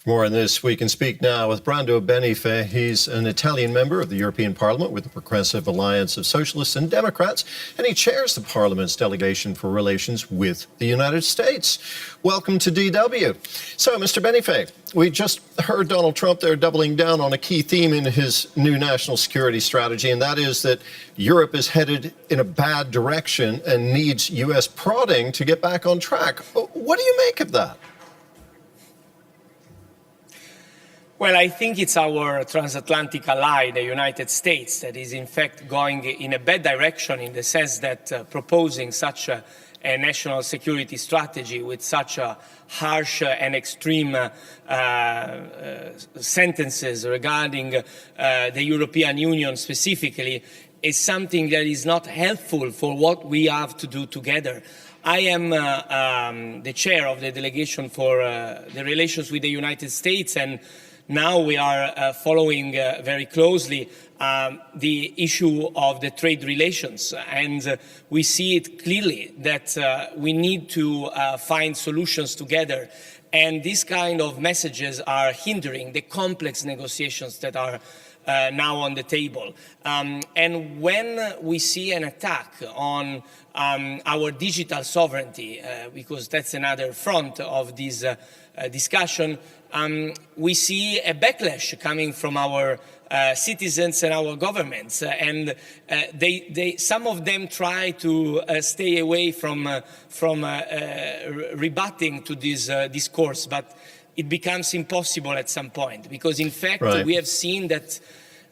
More on this, we can speak now with Brando Benifei. He's an Italian member of the European Parliament with the Progressive Alliance of Socialists and Democrats, and he chairs the Parliament's delegation for relations with the United States. Welcome to DW. So, Mr. Benifei, we just heard Donald Trump there doubling down on a key theme in his new national security strategy, and that is that Europe is headed in a bad direction and needs U.S. prodding to get back on track. What do you make of that? Well, I think it's our transatlantic ally, the United States, that is in fact going in a bad direction in the sense that proposing such a national security strategy with such a harsh and extreme sentences regarding the European Union specifically is something that is not helpful for what we have to do together. I am the chair of the delegation for the relations with the United States, and now we are following very closely the issue of the trade relations, and we see it clearly that we need to find solutions together, and these kind of messages are hindering the complex negotiations that are now on the table. And when we see an attack on our digital sovereignty, because that's another front of this discussion, we see a backlash coming from our citizens and our governments, and some of them try to stay away from rebutting to this discourse, but it becomes impossible at some point, because in fact we have seen that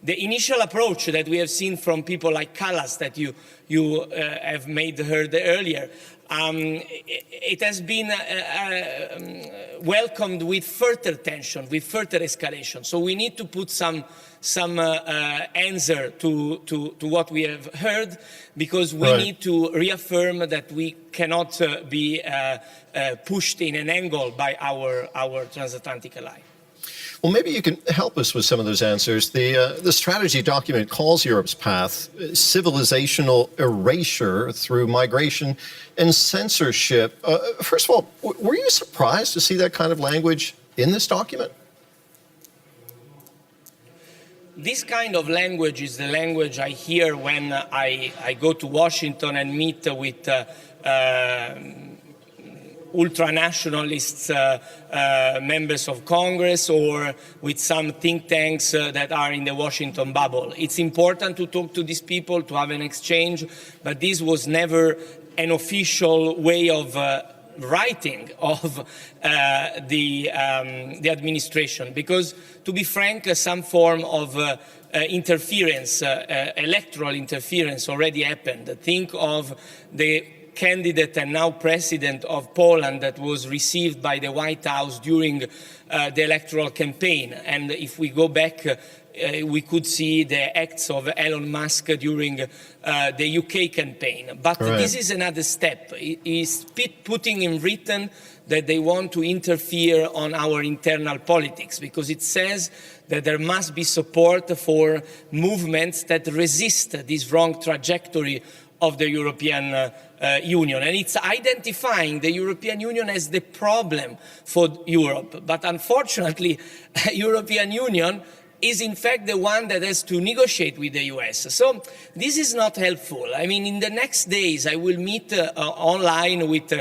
the initial approach that we have seen from people like Callas that you have heard earlier, it has been welcomed with further tension, with further escalation. So we need to put some answer to what we have heard, because we need to reaffirm that we cannot be pushed in an angle by our transatlantic ally. Well, maybe you can help us with some of those answers. The strategy document calls Europe's path civilizational erasure through migration and censorship. First of all, were you surprised to see that kind of language in this document? This kind of language is the language I hear when I go to Washington and meet with ultra-nationalists, members of Congress, or with some think tanks that are in the Washington bubble. It's important to talk to these people, to have an exchange, but this was never an official way of writing of the administration, because, to be frank, some form of interference, electoral interference already happened. Think of the candidate and now president of Poland that was received by the White House during the electoral campaign. And if we go back, we could see the acts of Elon Musk during the UK campaign. But this is another step. It is putting in written that they want to interfere on our internal politics, because it says that there must be support for movements that resist this wrong trajectory of the European Union. And it's identifying the European Union as the problem for Europe. But unfortunately, European Union is in fact the one that has to negotiate with the US. So this is not helpful. I mean, in the next days, I will meet online with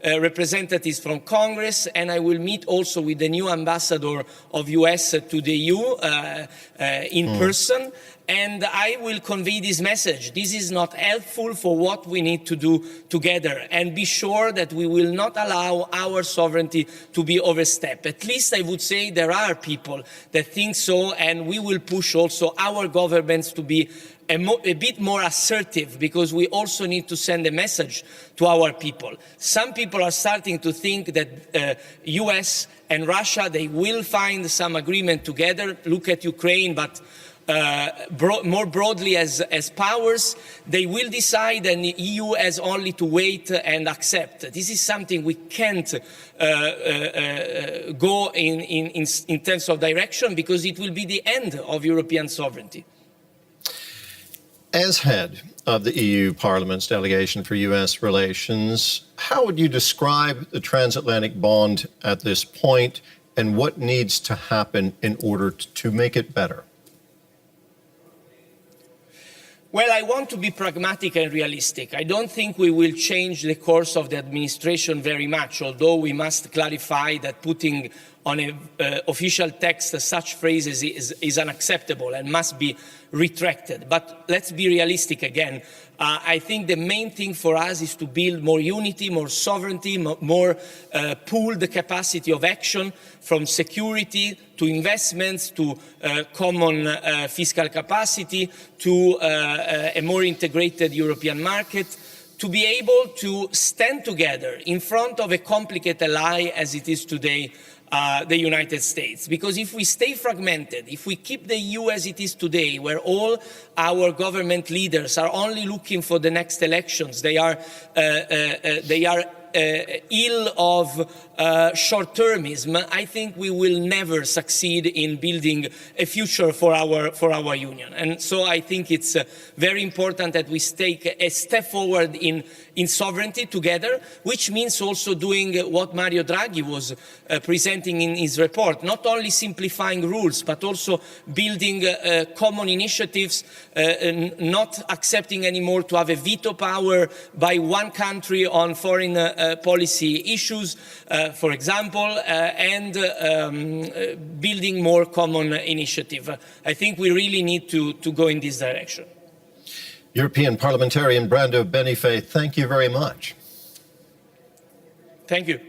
representatives from Congress, and I will meet also with the new ambassador of US to the EU in person. And I will convey this message. This is not helpful for what we need to do together. And be sure that we will not allow our sovereignty to be overstepped. At least I would say there are people that think so, and we will push also our governments to be a bit more assertive, because we also need to send a message to our people. Some people are starting to think that US and Russia, they will find some agreement together. Look at Ukraine, but more broadly as powers, they will decide, and the EU has only to wait and accept. This is something we can't go in terms of direction, because it will be the end of European sovereignty. As head of the EU Parliament's delegation for U.S. relations, how would you describe the transatlantic bond at this point? and what needs to happen in order to make it better? Well, I want to be pragmatic and realistic. I don't think we will change the course of the administration very much, although we must clarify that putting on an official text such phrases is unacceptable and must be retracted. But let's be realistic again. I think the main thing for us is to build more unity, more sovereignty, more pooled capacity of action, from security to investments to common fiscal capacity to a more integrated European market, to be able to stand together in front of a complicated ally as it is today, the United States. Because if we stay fragmented, if we keep the EU as it is today, where all our government leaders are only looking for the next elections, they are ill of short-termism, I think we will never succeed in building a future for our union. And so I think it's very important that we take a step forward in sovereignty together, which means also doing what Mario Draghi was presenting in his report, not only simplifying rules, but also building common initiatives, not accepting anymore to have a veto power by one country on foreign policy issues, for example, and building more common initiative. I think we really need to go in this direction. European parliamentarian Brando Benifei, thank you very much. Thank you.